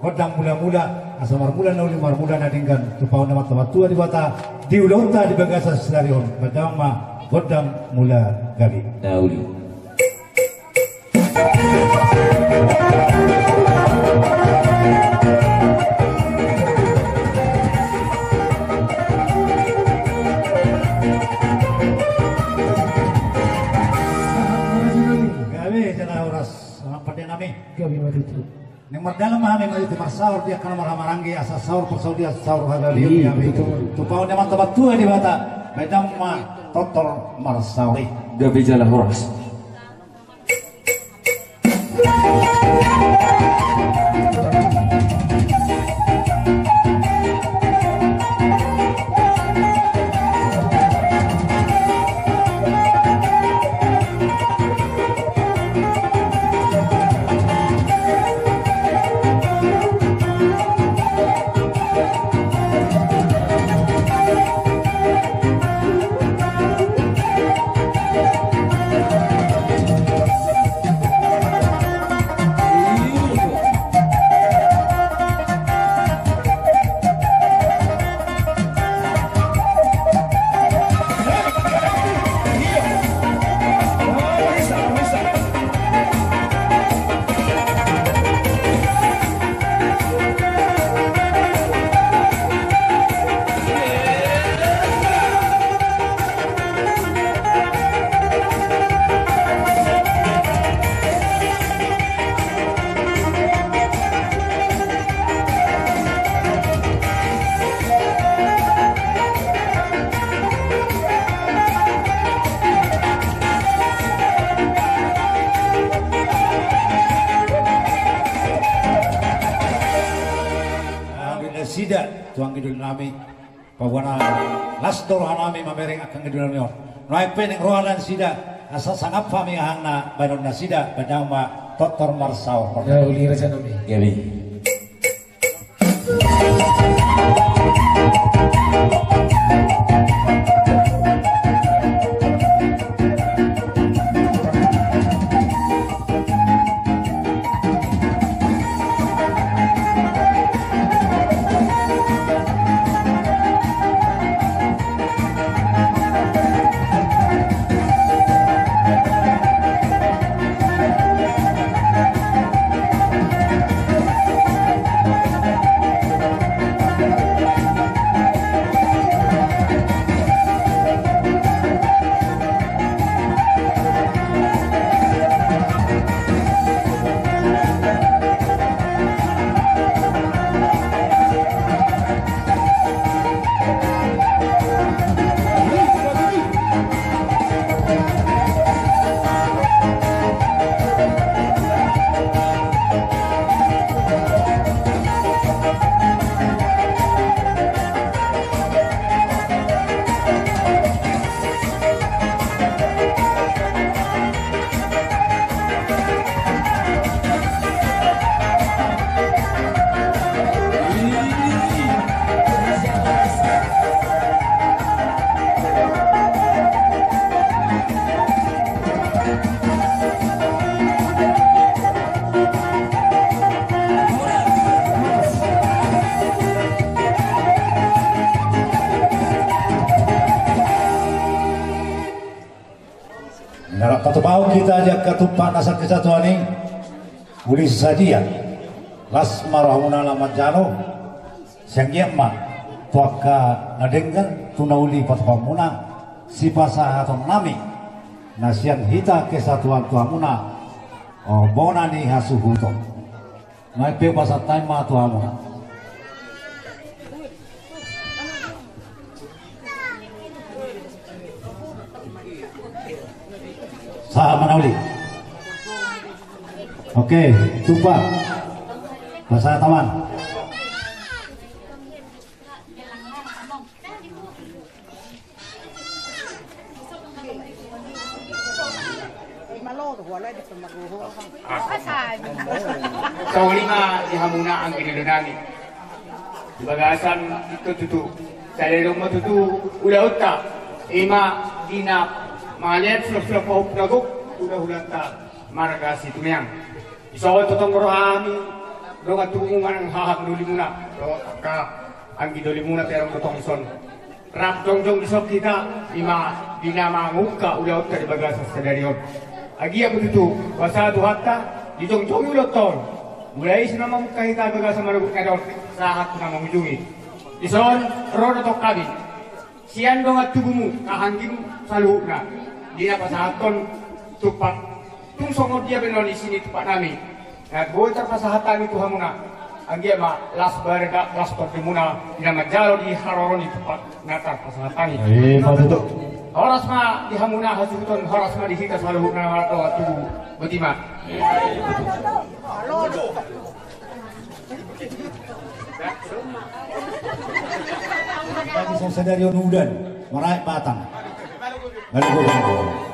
Kodang mula-mula asa marmula na uli marmula na dinggan tupaw na matawatua di bata di ulonta di bagasa selarion badang ma kodang mula gali Dauli. gawe jana oras sampai nami Gabi matitu. Neng mardalam mahami maju di marsaur dia kana marhamaranggi asa saur persau dia saur hadalium gawe tupaw na matawatua di bata badang ma totor marsauri Gabi jala horas. Sida tuang ngidul nami pawana lasdor hanami mamereng akan ngidul nami naik peneng rohalan sida asa sangap pami ahangna banon na sida badang ma totor marsau Dauli raja nami. Gabi. Narap patupau kita aja ketupat nasa kesatuan ini uli saja las marahuna lamat jano Sianggiamma tuaka nadenggan tunauli patpamuna si pasahaton nami nasian hita kesatuan tuamuna bonani hasuhuto naipe pasat taima tuamuna sah manauli. Oke, tumpah bahasa taman. Sa huli nga ihamuna ang ginilunani. Di bagasan ito tutu. Sa lalong matutu ulaot ka. Ima dina mga liat flop-flop o nagok. Udah ta maragasi tumiyang. Isawal totong rohami. Dong at tukungan ang hahak nuli muna. Dong ka ang gidoli muna terang totong son. Rap dong isok kita. Ima dina manguka ulaot ka di bagasan sa dariyon. Agi ako dito, pasado hatta, ditong ulot ton. Mulai sa namang kahita baga sa manugot nga doon, sahat ko na mamujungi. Ison, rono to kami. Siyan dong at tubo mo, kahangin sa luhut na. Di na pasahat ton, tupak. Tung songod dia benon isini tupak namin. At buhay terpasahatan itu hamuna. Agi ama, las barga, las topi muna, di na majalo di haroron itu pak, natar pasahatan itu. Matuto. Horas ma dihamuna hasuton horas ma dihita sa luhut na ato at tubo. Batima. Bagi sa scenario nudan, marahay batang. Lalugot.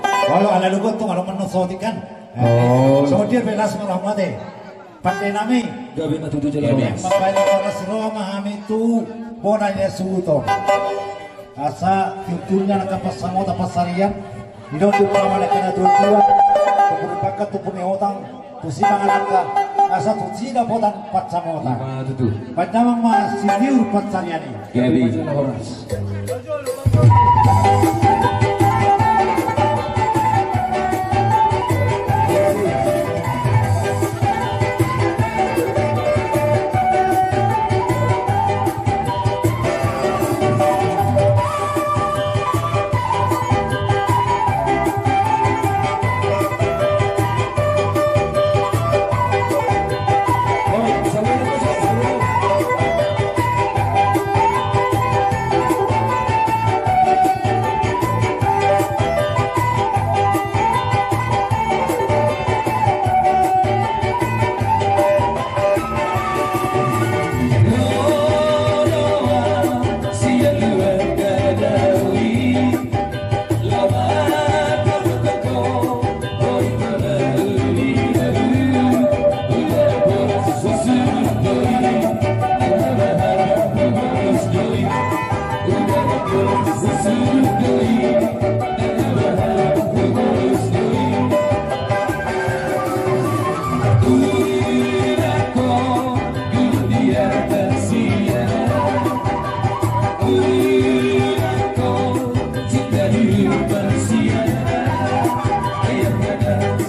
Kalau ala lugot tu kalau menusotikan. So dia belas merahmati. Pandai nami. Gabi matuto jalan mas. Mapaila oras Roma kami tu bonanya suto. Asa tutunya nakapasamo tapasarian. Idon tu pamana kana tutua. Pakat tu punya utang. Tusi mangalaka. Asa tu sida potang patsamota. Matuto. Padamang mas siniur patsariani. Gabi jalan mas.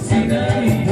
Sinai,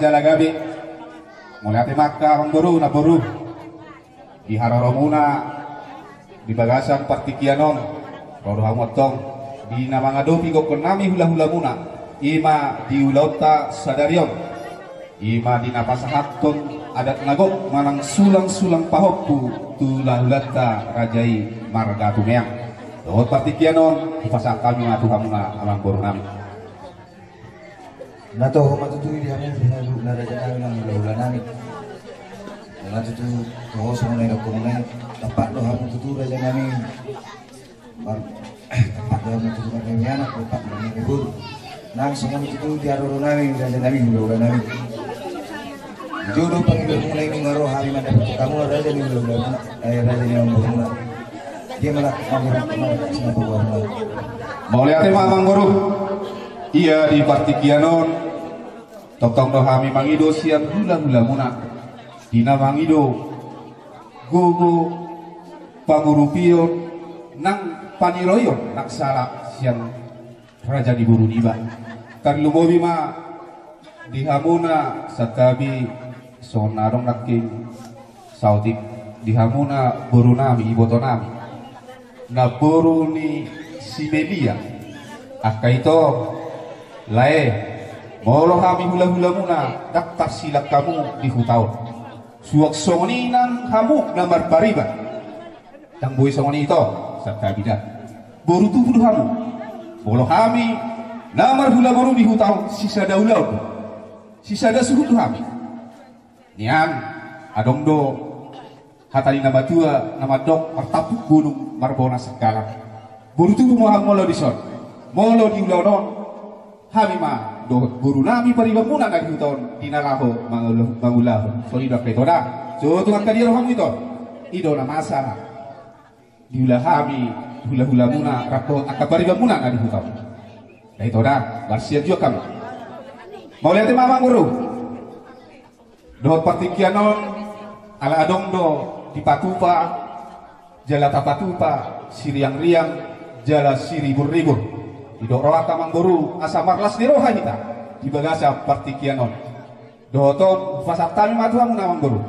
jalagabi mulai maka Mang Boru na Boru di Haroromuna di bagasan partikianon rodo hamotong di nama ngadopi gokon nami hula-hula muna ima di ulauta sadarion ima di napasahaton adat nagok manang sulang-sulang pahopku tulahulata rajai marga tumeang dohot partikianon ipasak kami ngatu hamuna Mang Boru nami nato matutuy di kami pinalu na raja namin ng hula-hula namin natutuy ko sa mga nagkumunay tapat lo hamon tutuy raja namin tapat lo hamon tutuy kami anak tapat lo hamon ibur namin sa kami tutuy di aroro namin raja namin hula-hula namin jodoh panggil mulai mengaro hari mana kamu raja ni hula-hula raja ni hula-hula dia malah sama bawa mau lihat Mang Boru iya di partikianon tokong dohami mangido siang hula-hula muna dina mangido gogo pangurupion nang paniroyon nak salah siang raja di buru diba kan lumobi ma di hamuna sakabi sonarong naking sautik di hamuna buru nami iboto nami na buru ni Sibelia aka itu lae molo kami hula-hula muna daftar silak kamu di hutaon suak songoni nang hamuk namar pariba tang boy songoni itu sabta bidat boru tu budu hamu molo kami namar hula boru di hutaon sisa daulau sisa da suhu tu kami nian adong do hatali nama tua nama dok martapuk gunung marbona segala boru tu molo di son molo di ulonon kami mah do guru nami pariba muna na dihuton tinalaho mangulah solida petoda so tuan kadiro kamu itu na masalah diulah kami hula-hula muna rakot akabariba muna na dihuton na itu dah bersiap juga kami mau lihat Mang Boru do partikianon ala adong do di Patupa jala tapatupa siriang-riang jala siribur-ribur Idok rohata Mang Boru asa marlas di roha kita di bagasa partikianon doton fasak tami matu hamu na Mang Boru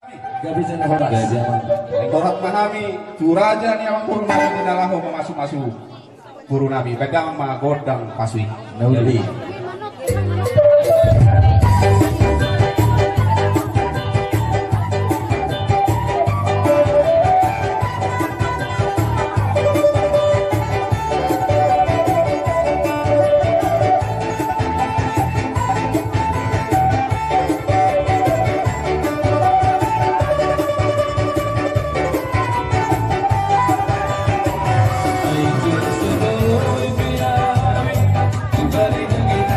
Gabi Jana Horas. Torat manami curaja ni awang guru nami dinalaho masuk-masuk guru nami pedang ma godang pasui nauli. Kembali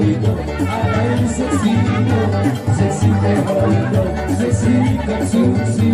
favorito, ay seksino, seksi favorito, seksi konsumsi.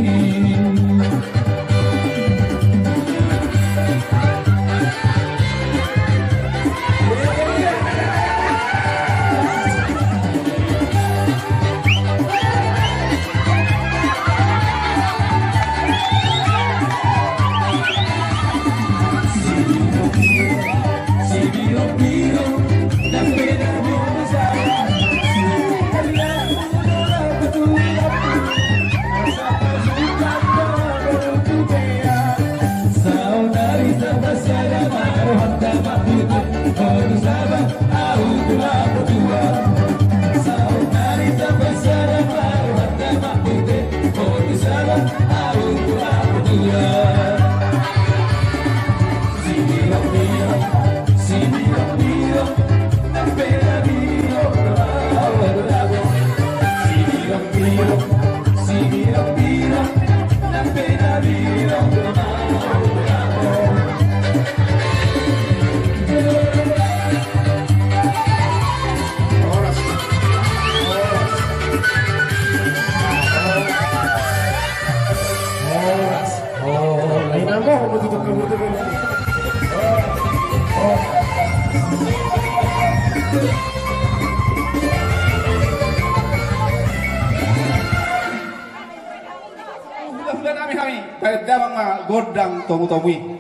Godang tomu-tomui.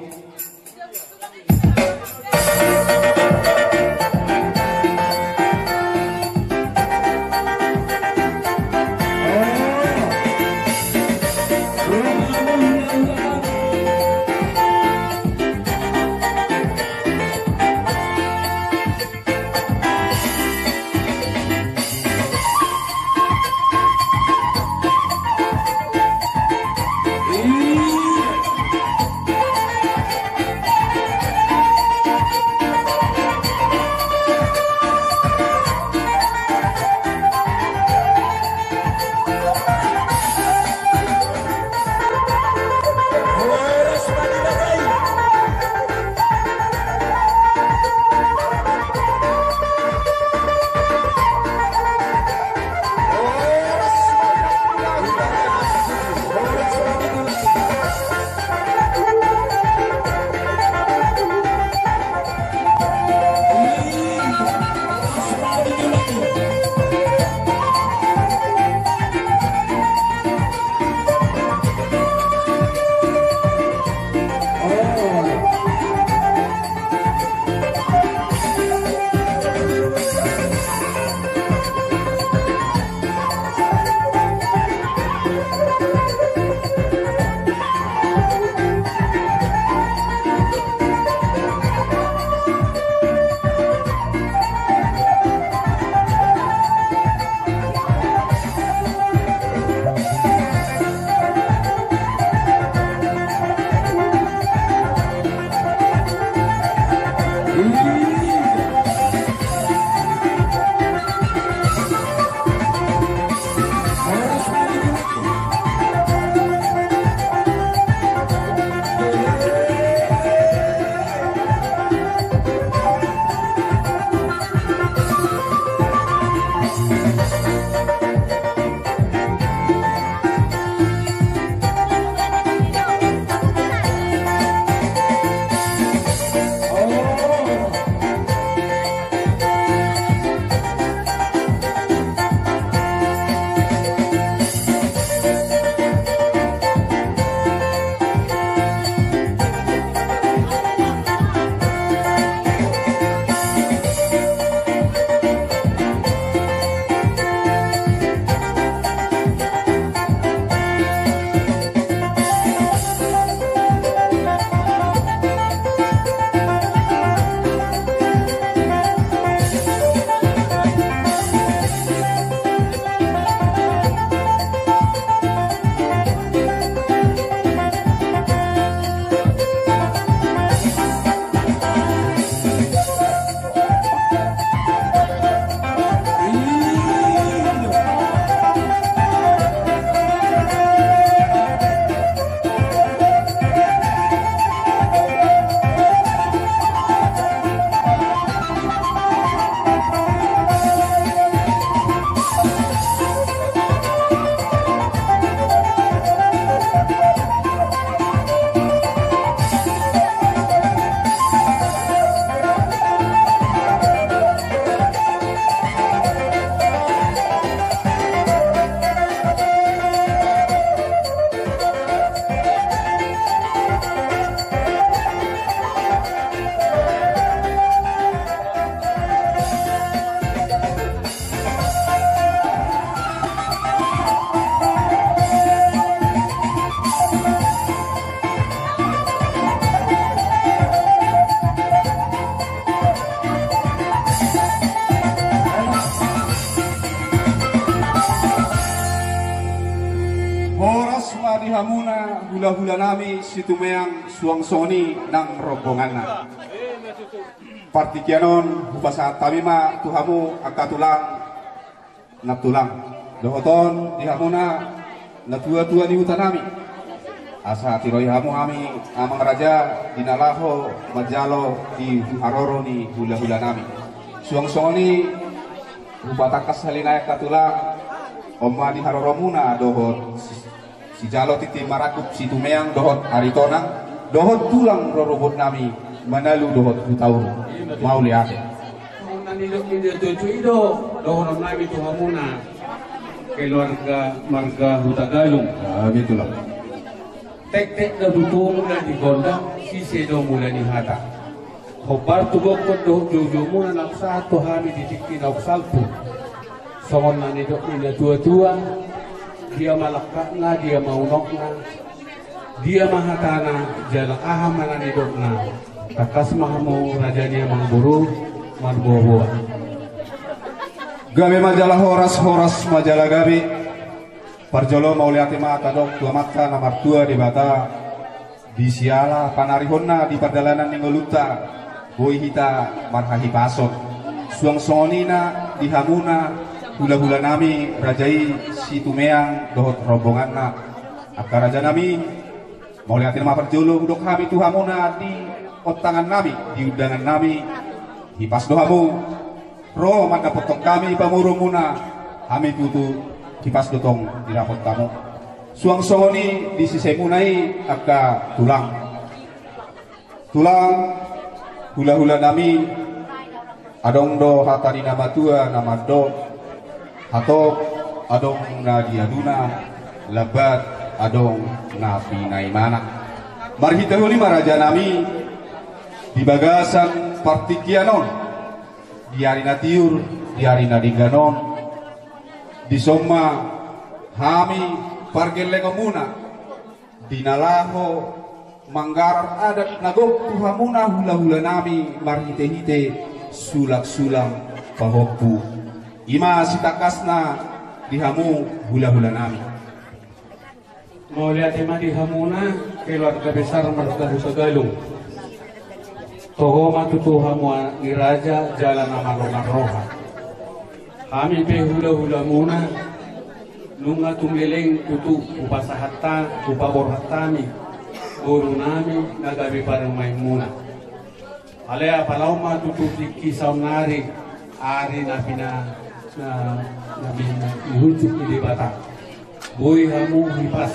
dihamuna hula-hula nami situmeang suang soni nang rombonganna. Partikianon upasa tamima tuhamu akatulang natulang. Dohoton dihamuna natua-tua di hutanami. Asa tiroi hamu kami amang raja dinalaho majalo di haroro ni hula-hula nami. Suang soni ubatakas halinaya katulang Oma di haroromuna dohot si jalo titi marakup si tumeang dohot aritonang dohot tulang rorobot nami manalu dohot hutaur mau lihat. Nanilok ni Jojo Ido dohot nami tuhamuna keluarga marga Hutagalung. Itulah. Tek-tek na dutung mula di gondang si Sedo mula ni Hata. Hobar tugok ko dohot Jojo muna nak satu hami ditiki na uksalpu. Songon na nidok nila tua-tua, dia malakak na, dia maunok na, dia mahatana, jalan aham na nidok na, takas mahamu raja dia mangburu, marboboa. Gabi majalah horas majalah gabi, parjolo mau lihat ma kadok tua mata nomor 2 di bata, di siala panarihonna di perdalanan ningoluta, boy hita marhahi pasok, suang sonina di hamuna. Hula-hula nami rajai si tumeang dohot rombongan na akar raja nami mau lihatin ma perjolo udok kami tuhamuna di otangan nami di undangan nami hipas dohamu ro maka potong kami pamurumuna kami tutu hipas dotong di rapot tamu suang songoni di sisemunai akka tulang hula-hula nami adong do hatani nama tua nama do atau adong na diaduna labat adong na pinaimana marhitahuli maraja nami di bagasan partikianon di arina tiur di arina dingganon di somma hami pargelle komuna di nalaho manggar adat nagok tuhamuna hula-hula nami marhite-hite sulak-sulang pahokku Ima sitakasna dihamu hula-hula nami. Mau lihat ima dihamuna keluarga besar marga Hutagalung. Toho matutu hamu ni raja jalan nama roha. Kami pe hula-hula muna nunga tumileng tutu upasahatta upaborhatami guru nami nagabi parang maimuna. Alea palauma tutu kisah nari ari napina na ihujuk di bata boy hamu hipas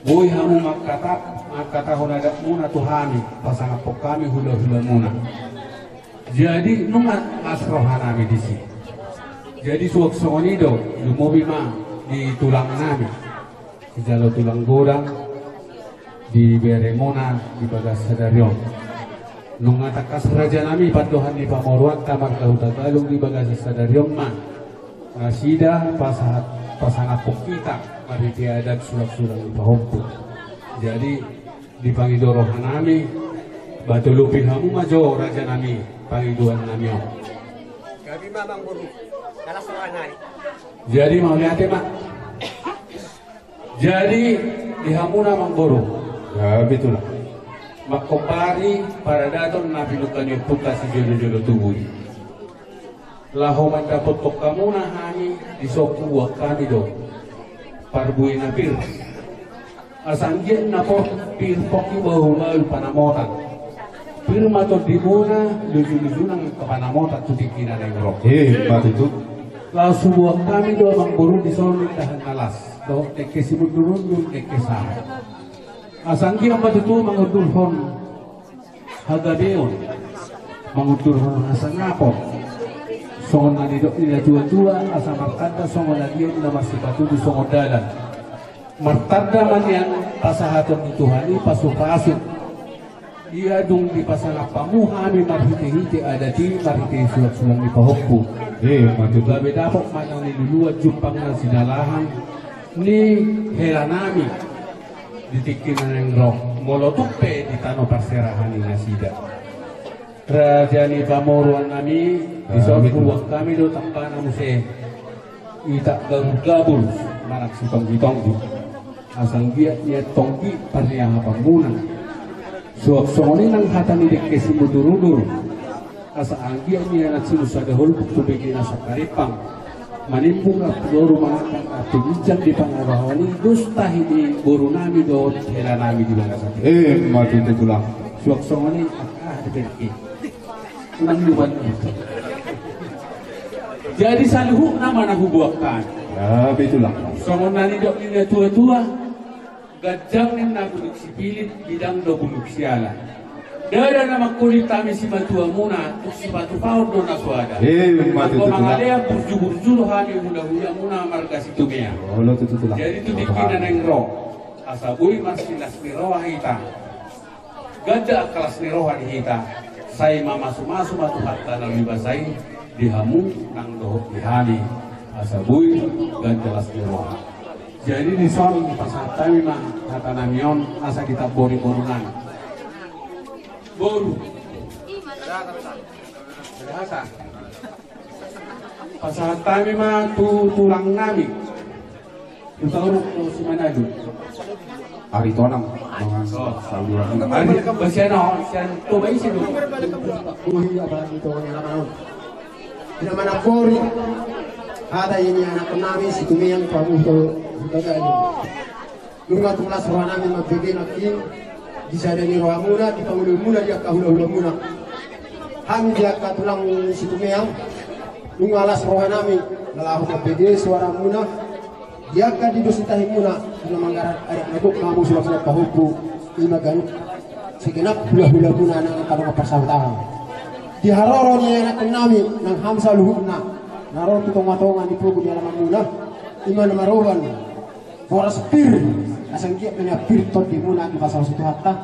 boy hamu makata honadak muna tuhami pasangan kami hula-hula muna jadi nungat asrohanami di sini jadi suak sonido lumobima di tulang nami di jalo tulang godang di beremona di bagas sadarion nunga takas raja nami patuhan di pamoruan kamar Hutagalung di bagasa sadariom ma nasida pasangan kita mari tiadat sulak-sulak di pahompu jadi di pangidorohan nami batu lupin hamu majo raja nami pangiduan nami gabi mamang buru kalas nari jadi mau lihat mak jadi di hamuna mangboro Ya betul. Makopari para daton na pinukan yung puta si jolo-jolo tubuh. Laho man dapat kamu na hani di sokuwa kami do. Parbuin na pir. Asangyan na po pir poki bahulal panamotan. Pir matod di muna luju-luju ng kapanamotan tutikin na ng rok. Matutu. Laho subuak kami do ang buru di solid tahan alas. Do tekesimudurun yung tekesah. Asanggi ang matutu mangudurhon hagabeon mangudurhon asangapon songon na nidok nila tua-tua asa martanda songon na diyon na marsipatudu songon dalan martanda man yan pasahaton ni Tuhani pasupasok iya dung di pasanap pamuhami marhiti-hiti adati marhiti sulak-sulang ni pahokpo matutu. gabi dapok man ang niluluwad jumpang na sinalahan ni Helanami ditikin ng roh molotupe di tano parserahan ni nasida raja ni pamoruan nami isot kuwak kami do tampana muse itak gabul-gabul manak sitong-gitong asal dia tonggi parniya hapamuna suak songoni nang hatani dek kesi mudur-udur asa anggia niya nagsinusa dahol tubigin sa karipang manimbong at rumah at tubijang di pangarawani gustahin ni buru nami doon hela nami di mga sakit matutulang suak songoni dek nang luman jadi saluhu nama nahubuakan ya betulang songon nani dok ni tua-tua gajang ni nabuluk si pilit bidang do buluk siala dada nama kulit kami si matua muna tuk si batu paut do nasuada matu ako mangalea burju-burju hani hula-hula muna marga si tumea lo tutulang jadi tu dikina neng ro asabui masilas ni roha hita gada kelas ni roha di hita saya masu-masu matu hatta nang libasai dihamu nang do dihani asabui gada kelas ni roha. Jadi di son pasata memang kata namion asa kita boru-borunan. Boru. Berasa. Pasata memang tulang nami. Kita urut si Manado. Ari tonang mga saluran Ari basiano sian to bai sido. Uhi apa itu yang naman. Tidak mana kori. Ada ini anak namin si Tumiyang pamuto. Nunga tulas roh namin magbigay nakin di sana ni roh muna di pangulo muna dia kahula-hula muna kami dia katulang si Tumiyang nunga alas roh namin lalahu magbigay suara muna dia ka di dositahin muna na manggarat ay nagok kamu sulak-sulak pahupo imaganok siginap hula-hula muna ng kanong kapasautahan di haroro niya anak namin ng hamsa luhut na naroon tutong-matongan di pugo di alaman muna iman marowan Boras pir, asang dia punya pir tot di muna di pasal situ hatta,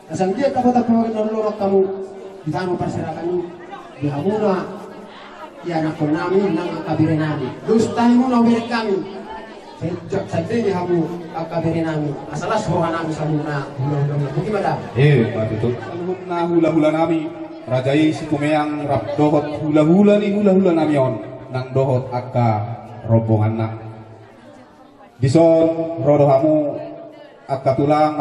asang dia kata keluar dari lorok kamu di tanah perserakan di hamuna, di anak kami nang kabire nami, dusta muna beri kami, sejak saja di hamu kabire nami, asalah suara nami samuna, bagaimana? Matutu, na hula-hula nami, rajai si Tumiyang rap dohot hula-hula ni hula-hula namion, nang dohot akka rombongan na. Dison rodohamu akatulang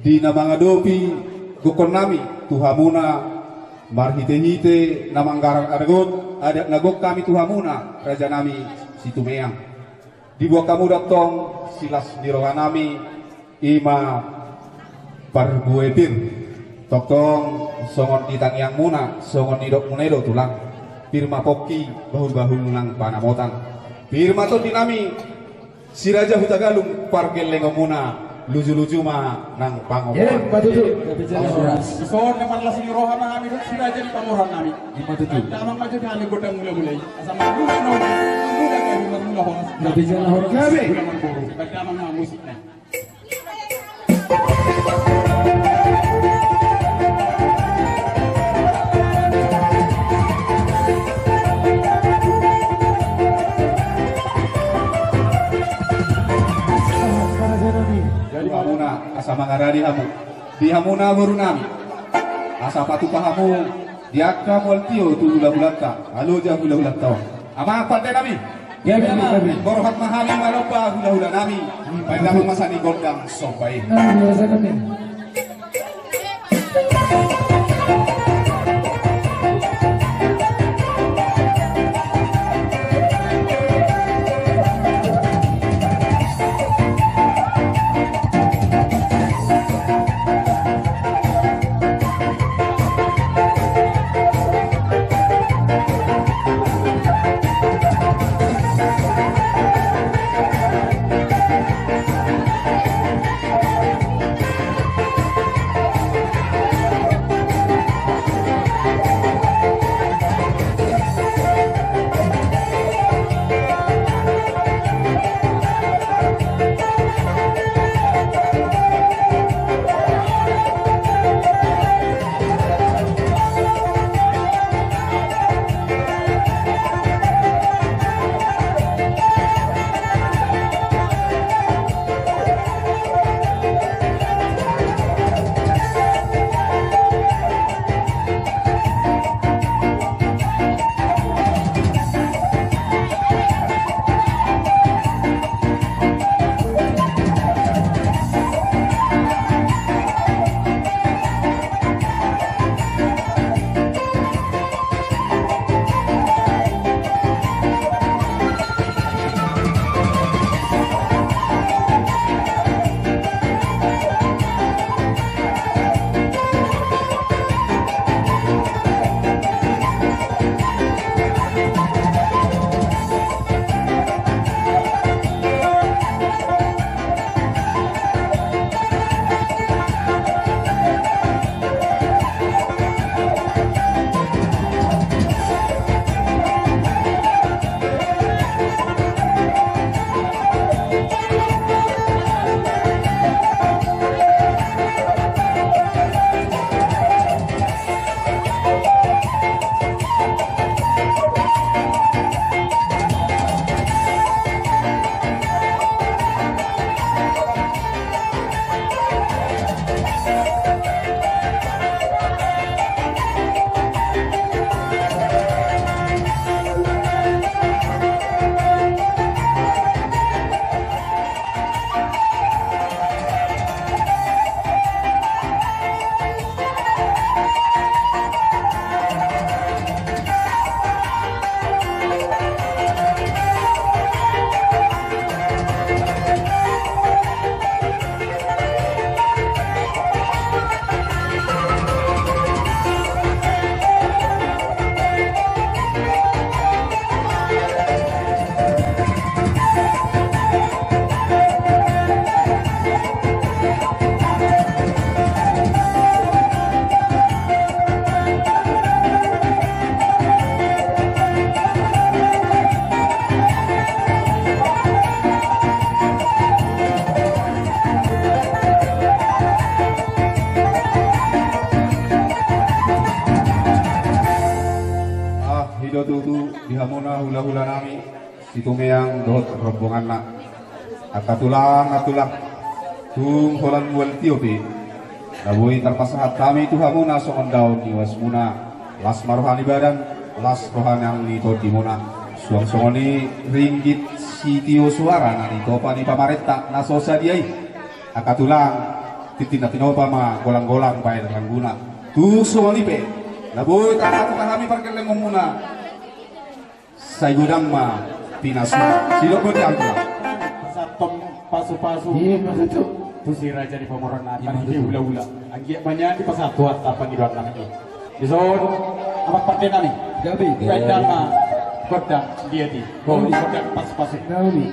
di namang adopi gukon nami tuhamuna marhite-hite namanggarang aragon ada nagok kami tuhamuna raja nami si Tumiyang dibuat kamu datong silas diroha nami ima parbuepir toktong songon ditang yang muna songon nidok munedo tulang pirma poki bahul-bahul nang panamotang Firma to dinami si Raja Hutagalung pargel lengo muna luju-luju ma nang pangopan. Ya, patutu. So naman la si roha na kami si Raja di pamoran nami. Di patutu. Tamang maju kami godang mula-mulai. Asam mula no mula kami mula horas. Tapi jangan horor kami. Tamang mga musik na. Hamuna asa mangaradi hamu di hamuna baru nami asa patu pahamu diaka multio tu hula-hulata halo jah hula-hulata ama apa teh nami Ya, kami. borohat mahali malopa hula-hula nami pada masa ni gondang sopai Biasa kami. situmeang dohot rombongan na atulang tung holan mual tiopi nabuhi terpasahat kami tuhamuna songon daun niwas muna las marohani badan las rohani ang nito timuna suang songoni ringgit sitio suara na nito pa ni pamaretta nasosa diay akatulang titin tinopa ma golang-golang bayar rangguna tu songoni pe nabuhi kami parkeleng muna say gudang ma pinasma silo ko diang Satpam pasu-pasu. Iya, betul. Tu si raja di pamoron akan di ula-ula. Anggi banyak di pasatuan apa di luar lagi. Di zon amat partai nami. Gabi. Kaitan ma kota dia di. Kau di kota pasu-pasu. Gabi.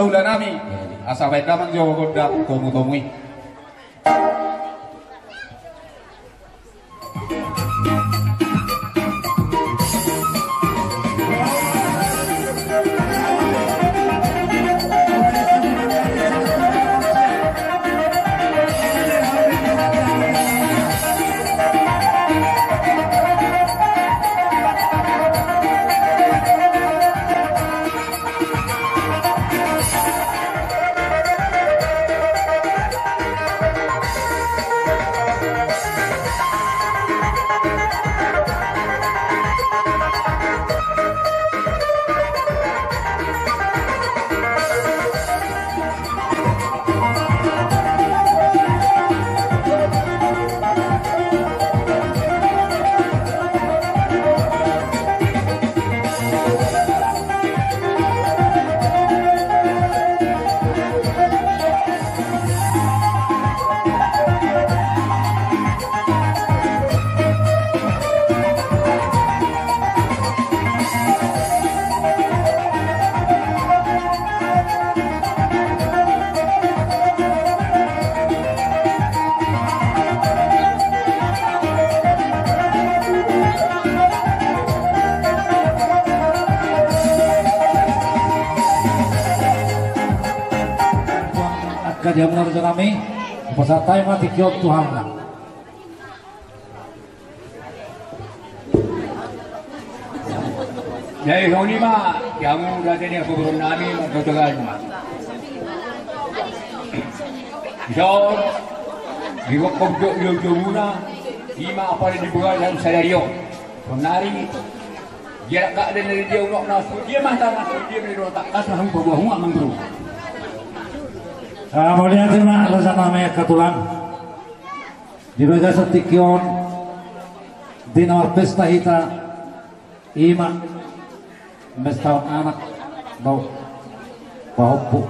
hula-hula nami. Asa baik damang Jawa Gonda tomu-tomui. Kadiamunan raja kami peserta yang mati kiot Tuhan. Jadi honi ma, kamu dah jadi aku belum nami berdoa ma. So, di waktu yo muna, ima apa yang dibuat dalam sadario. Sonari, dia tak ada dari dia untuk nasu, dia mah tak nasu, dia dari rotak nasu hang berbuah amang bro. Mulia terima raja kami ketulan di bagas tikion di nomor pesta hita ima mesta anak bau pu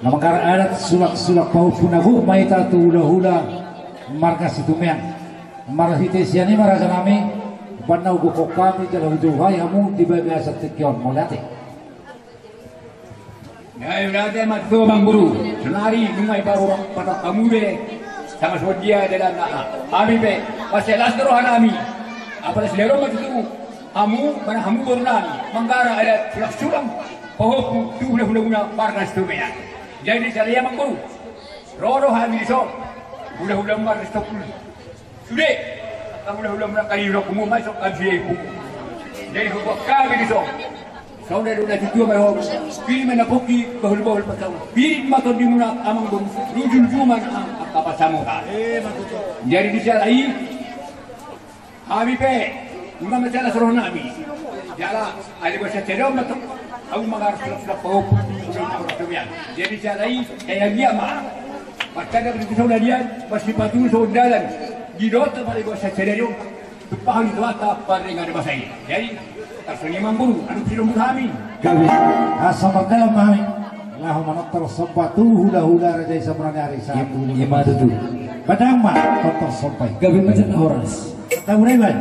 nama kar adat sulak bau punagu maita tu hula marga situmian marga hitesiani raja kami banau gukok kami dalam duhai amu di bagas tikion mulia Ya, berarti mak bang guru. Senari nungai baru pada kamu be sama dia dalam nak. Kami be pasal las terohan kami. Apa selero mak itu? Kamu mana kamu baru nami. Manggara ada sulam. Pohon tu hula markas tu be. Jadi saya mak guru. Roro kami so. Hula markas tu. Sudah. Kamu hula kali rokumu masuk kaji. Jadi kami di so. Saudara udah cukup baru pilih mana poki bahul pasang pilih makan di mana amang bom rujul cuma apa samu jadi di sana ini kami pe cuma masalah seroh nabi jala ada bahasa cerita macam aku mengar sudah pau jadi sana ini kayak dia mah macam ada saudara dia masih patuh saudara di dota pada bahasa cerita paham itu apa dengan bahasa ini jadi Tarsoni mamburu, anu film kami. Kami asal mereka kami. Lahu manottor sombatu hula raja sabrani hari satu. Ima itu. Padang mah tonton sampai. Gabi macam horas. Tahu nih bang.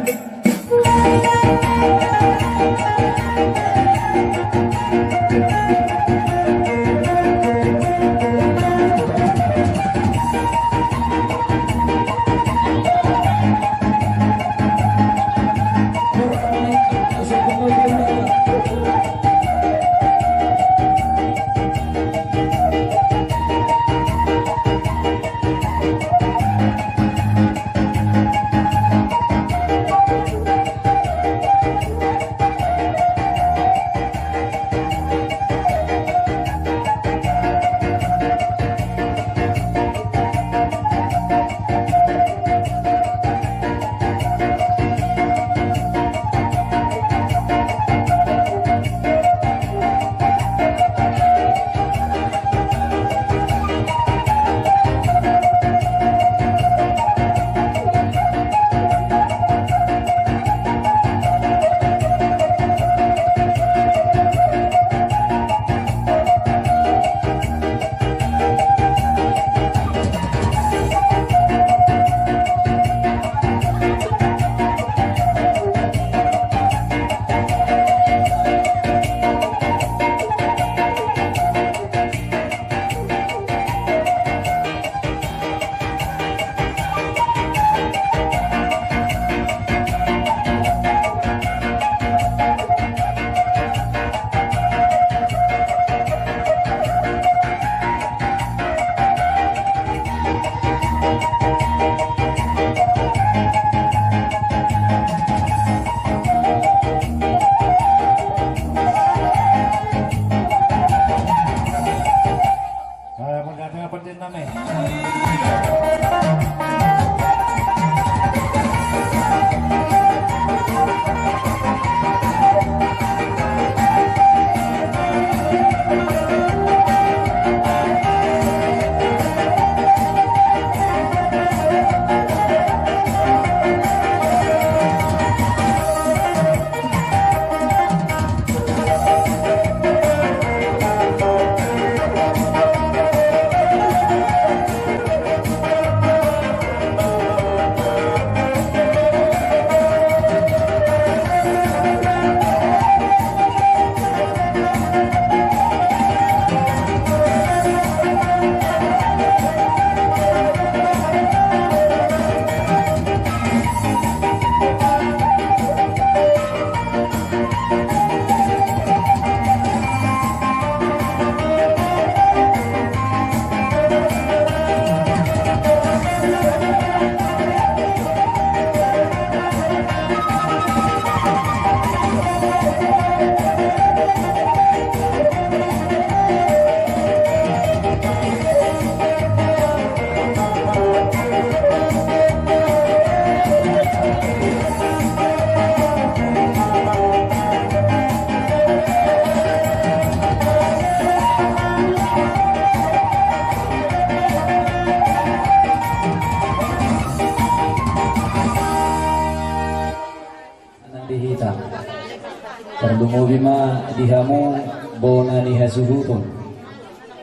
bima dihamu bona nihasuhutun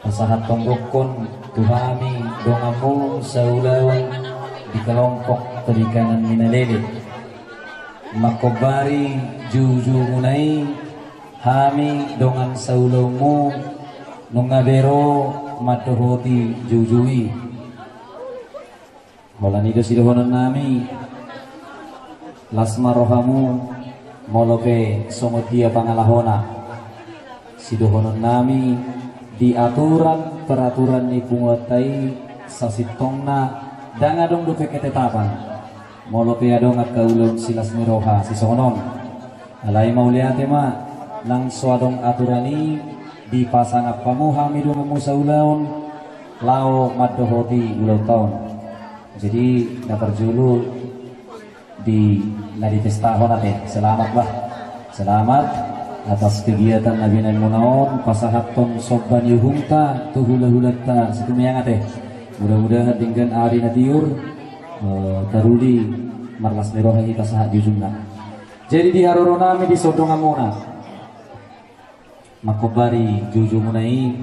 pasahat tonggokon tuhami dongamu saulawan di kelompok perikanan minalele makobari juju munai hami dongan saulaumu nungabero matohoti jujui holanido sidohonon nami lasma rohamu molope songotia pangalahona sidohonon nami di aturan peraturan ni punguatai sasitongna dangadong dupe ketetapan molope adong at kaulog silas miroha sisonon alay mauliate ma nang suadong aturani di pasangap pamuha midung musaulaon lao maddohoti ulau tahun jadi naperjulu di naditestahon ate selamatlah selamat atas kegiatan Nabi Nabi Munaon pasahaton soban yuhungta tuhula-hulata situmiyang ate mudah-mudahan dengan hari natiur taruli marlas meroha kita sahat jujungna jadi di haroronami di sodongamuna makobari jujumunai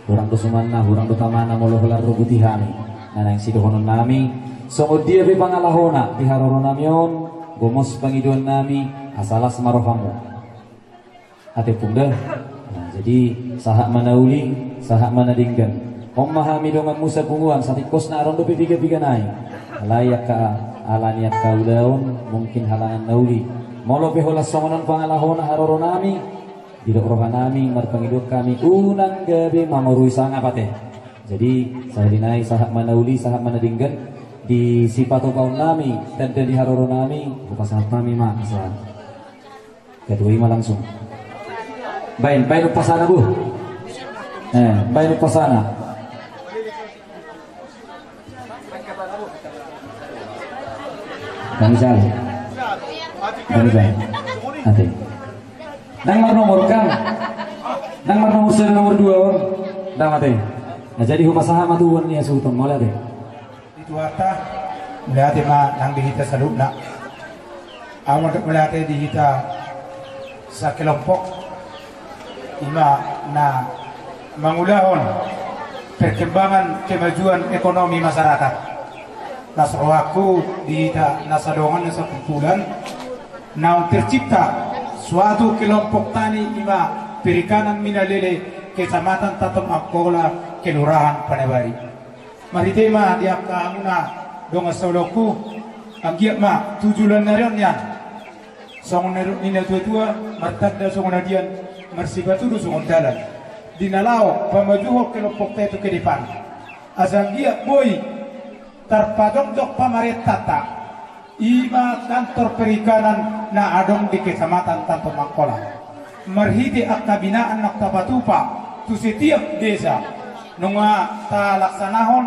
kurang dosumanna kurang dotamana moloholar rubutihani nanang sidohonon nami songod dia be pangalahona di haroronamion gomos pangiduan nami asalas marohamu ate pungda nah, jadi sahak manauli sahak manadinggan memahami dongan musa punguan satikos na aron dope piga-piga nai layak ka alaniat kaulaon mungkin halangan nauli molo beholas songonan pangalahona haroronami tidak rohanami marpangiduk kami unang gabi mamorui sanga pate jadi saya dinai sahak manauli sahak manadinggan di sipato kaun nami dan di haroronami bukan sahat nami mak asal kedua ima langsung bain pasana bu bain pasana kami sal ate nang nomor kang nang nomor nomor 2 dang ate nah jadi humasaha matuan ya sultan mulai ate itu harta melihat ma nang dihita salubna awan melihat dihita sa kelompok ima na mangulahon perkembangan kemajuan ekonomi masyarakat nasrohaku dihita nasadongan sa kumpulan na tercipta suatu kelompok tani ima perikanan minalele kecamatan Tatom Angkola kelurahan Panebari maritema dia kaamuna donga soloku anggiat ma tujulan narion yan songon nina tua martanda songon nadian marsibatudu songon dalan dinalao pamajuho kelompok tetu ke depan azanggia boy tarpadong dok pamaretata ima kantor perikanan na adong di kecamatan Tatom Angkola marhiti akabinaan naktapatupa tu setiap desa nunga ta laksanahon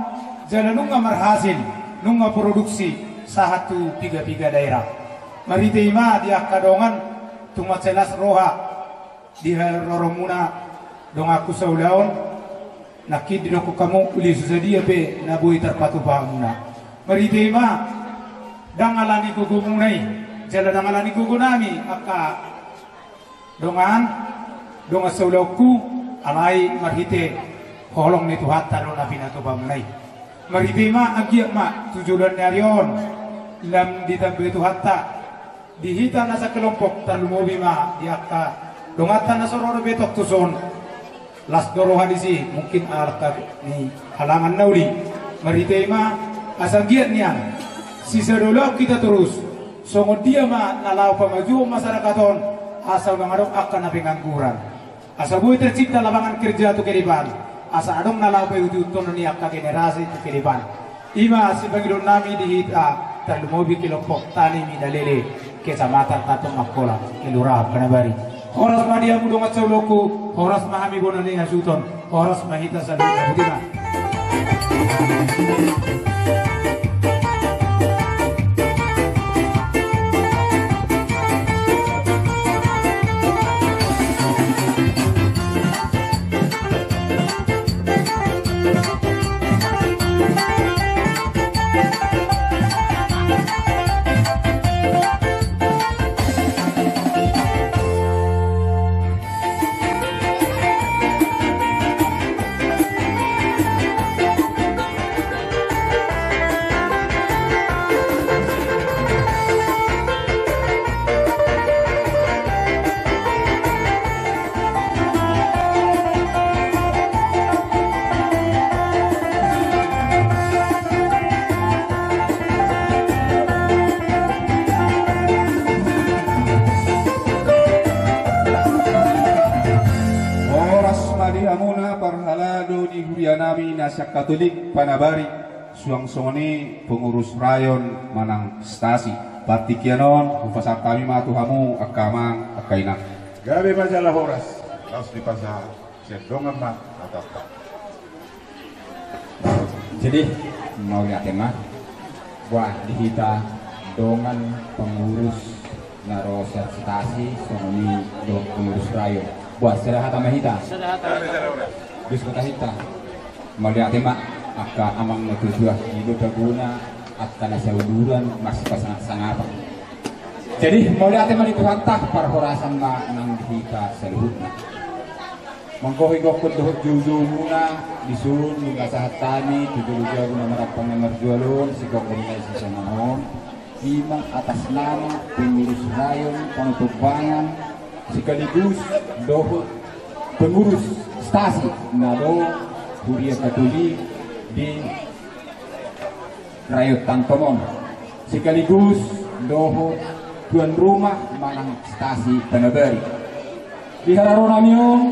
jalan nunga marhasil nunga produksi sahatu tiga daerah marhiti ima di akadongan tuma celas roha di roromuna dong aku saulaon nakid doko kamu uli susadia pe nabui terpatupa muna marhiti ima dangalani gugumunai jala dangalani gugunami aka dongan donga saulauku alai marhite kolong ni Tuhan taruh nabi natu bamunai marhite ma agiak ma tujuan narion lam ditambe Tuhan ta dihita nasa kelompok talumobi ma diaka dongatan nasa roro betok tuson las doro hadisi mungkin arta ni halangan nauli marhite ma asagiat nian sisa dulu kita terus songon dia ma nalau pemaju masyarakaton asal mengadong akan nabi ngangguran asal boleh tercipta lapangan kerja tu ke depan asal adong nalau pemaju ni akan generasi tu ke depan ima sebagai nami dihita terlumobi kelompok tani midalele kecamatan Tatom Angkola kelurahan Panebari horas madia mudongat soloku horas mahami bonani hasuton horas mahita saduna budina nami nasyak Katolik Panabari suang songoni pengurus rayon manang stasi partikianon upasar kami matuhamu akamang akaina gabe majalah horas harus dipasang sedongan mah atau apa. Jadi mau lihat mah wah dihita dongan pengurus naro stasi songoni do pengurus rayon buat serahat sama hita bis kota hita mau lihat mak aka amang natujuah hidup guna akan nasa uduran masih pasang sangapa jadi mau lihat mak itu hantah para horasan mak nang hita seluruhnya mengkohi gokut dohut jujur muna disun juga sahat tani tujuh guna merapang yang merjualun si gokut nilai sisa naon imang atas nama pengurus rayon penutupangan sekaligus dohut pengurus stasi nado Huria Katolik di Rayon Tantomon sekaligus dohut tuan rumah manang stasi Panabari di Hararonamion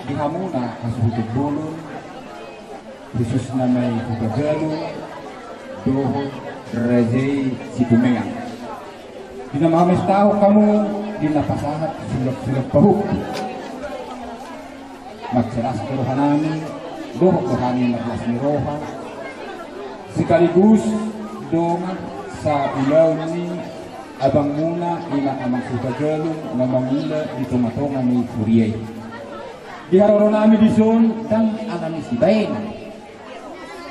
di Hamuna kasuhutut bulun khusus namai Hukagalu dohut Rejai Situmeang dina mames tahu kamu dina pasahat sulap-sulap pahuk magseras kerohanami dohok rohani maglas ni roha sekaligus dongan sa ulaw ni abang muna ina amang sukagalong na mangula di tumatongan ni Furiyay di haroronami di zon dan alami si bayan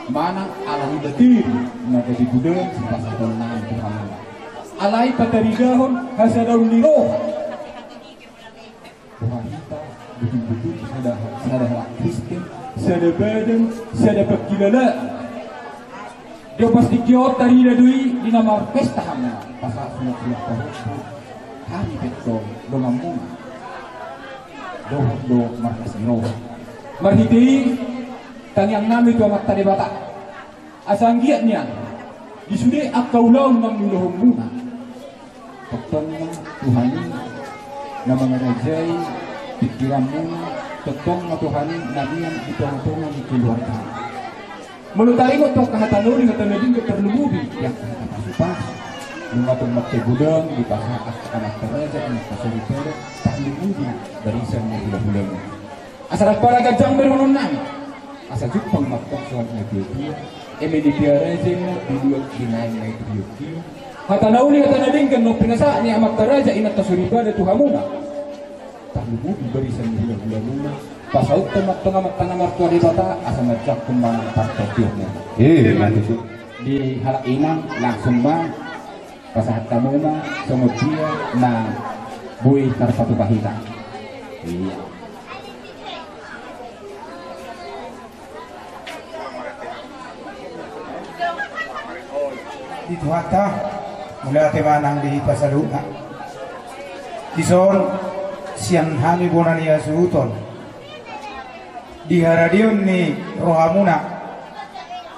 manang alami batir na kadibudang si pasaton na Tuhan alay patarigahon hasadaw ni roha wanita betul-betul sadar Kristen sadar badan sadar pagkilalaan dia pasti kiot tari na dui di nama pesta hamna pasal sunat-sunat pahuk hari betul lumambung do markas ni roha marhiti tangyang nami tu amat tadi bata asang giat niya disude akaulaw ng nuluhong muna Totong Tuhan na mga rajay pikiran muna totong na Tuhan na niyan itong-tongan di keluarga melutari mo itong kahatanuri nga tanading keterlumubi yang kapasupas lumatong magsegudang di pasakas anak teraja ang pasulipero taklumubi barisan ng hula-hulang asarat para gajang merunon namin asa jupang magtoksuan na Ethiopia emedipiaraja di dua kinain na Ethiopia hatanauli hatanadingkan no pinasa ni amak taraja inat tasuribada tuhamuna taklumubi barisan ng hula-hulang pasaut tengah matang martua di bata asa ngajak kembang partotioknya di halak inang langsung bang pasahat kamuna sumut dia na bui karpatu bahita iya Itu hata mula temanang di pasaluna ison siang hami bonani asuton di haradion ni rohamuna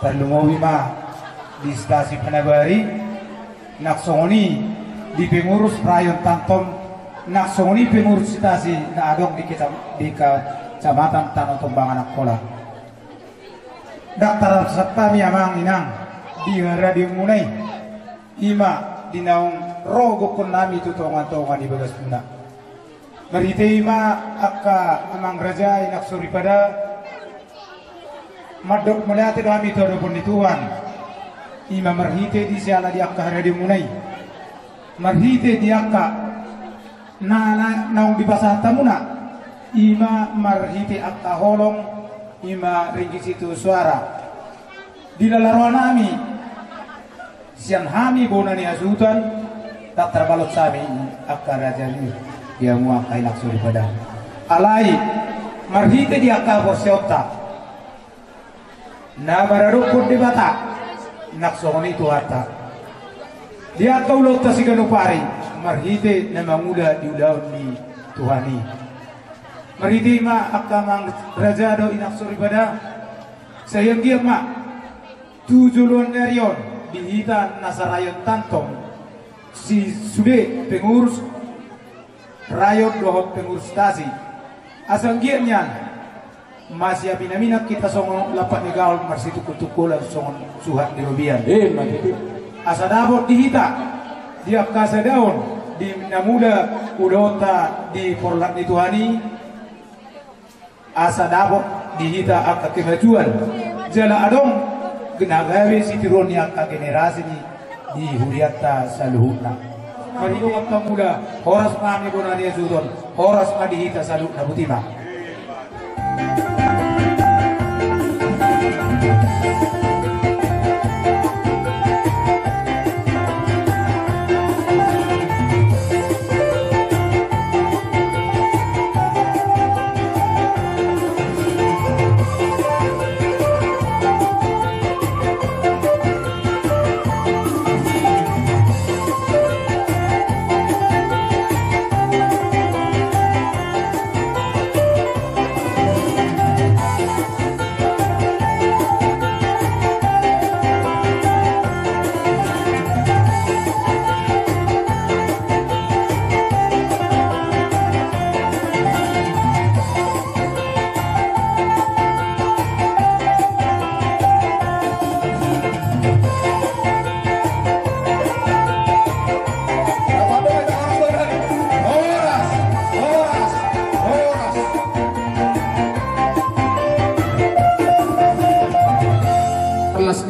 terlumowi ma di stasi Panabari naksoni di pengurus rayon Tantom naksoni pengurus stasi na adong di kecamatan Tanah Tombangan Akola daktar satami amang inang di haradion munai ima di naung rogo kon nami tutongan-tongan di bagas muna marite ima akka amang raja inak suri pada madok melati kami todo pernituan ima marhite di siala di akka haradi munai marhite di akka naung di pasar tamuna ima marhite akka holong ima ringgit situ suara di lalaruan nami sian hami bonani azutan tak terbalot sami akka raja ni dia muang kay laksuri pada alai marhite di akka bosyota na mararukod di bata naksoni itu harta dia kau lot si ganupari marhite na manguda di ulaw ni Tuhani marhite ma akka mang raja do inaksuri pada sayang dia ma tujulon nerion dihita nasarayon Tantom si sude pengurus rayon dohot pengurus stasi asang giat niyan masih pinamina kita songo lapat negaul marsi tukul-tukulan songo suhat di lobian. Asa dabot dihita dia kasa daun di namuda udota di porlat di Tuhani asa dabot dihita akka kemajuan jala adong genagawi si tironi akka generasi di huriata saluhuna mariyo akka muda horas mami bonani sudon horas madihita saluhuna butima.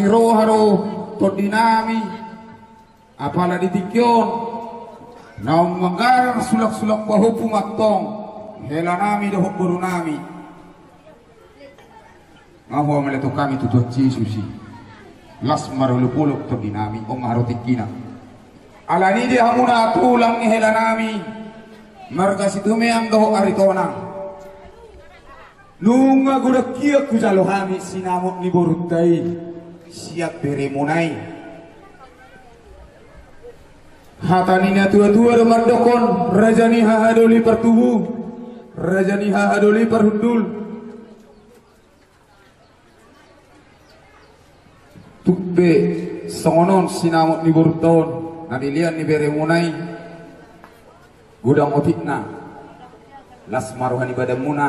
Niro haro to dinami apala ditikyon naung manggar sulak-sulak bahu pumatong hela nami dohok guru nami ngaho meleto kami tutuh Yesusi las marulupuluk to dinami ong haro tikina alani di hamuna tulang ni hela nami marga situme ang dohok aritonang nunga gudakia kujalo kami sinamot ni borutai siap beremunai hatanina tua-tua remardokon rajani hahadoli pertubuh rajani hahadoli perhundul tukbe songonon sinamot ni burton nadilian ni beremunai gudang otikna las marohani badamuna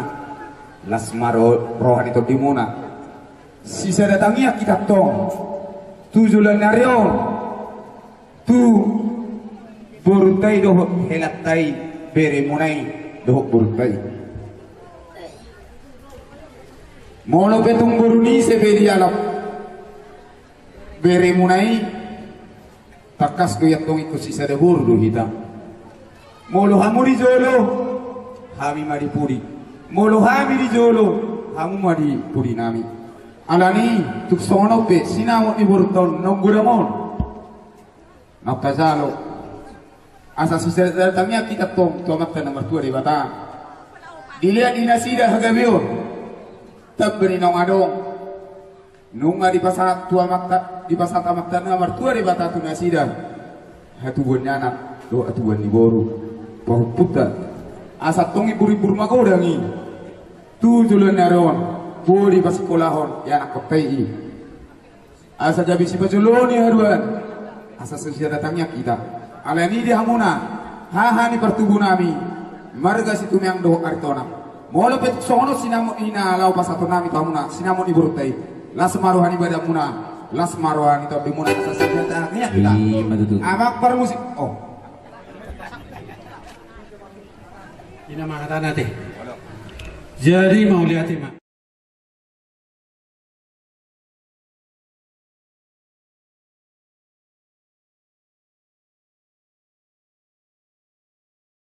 las marohani todimuna sisa datangnya kita tong tujulan naryo tu burtai dohok helatai beremunai dohok burtai molo petung buruni sebedi alap beremunai takas doyak tong ikut sisa debur do hitam molo hamuri jolo hami mari puri molo hami di jolo hamu mari puri nami alani tuk sono pe sinamot ni burton nongguramon nakazalo asa sisa datangnya kita tong tomat na mertua di bata dilihat dinasida hagabion tabberi nong adong nunga di pasat tua makta di pasat amakta na mertua di bata tu nasida hatuan anak do hatuan ni boru pahuputa asa tong ibur-ibur magodangi tujulan naron budi pas sekolahon ya anak KPI asa jabi si pajuloni haruan asa sesia datangnya kita alani di hamuna haha ni pertubuh nami marga situ yang do artona molo pet sono sinamo ina lau pasato nami hamuna sinamo ni burtai las maruhani badamuna las maruhani to dimuna asa sesia datangnya kita amak permusik oh ina makata nate jadi mau lihat ima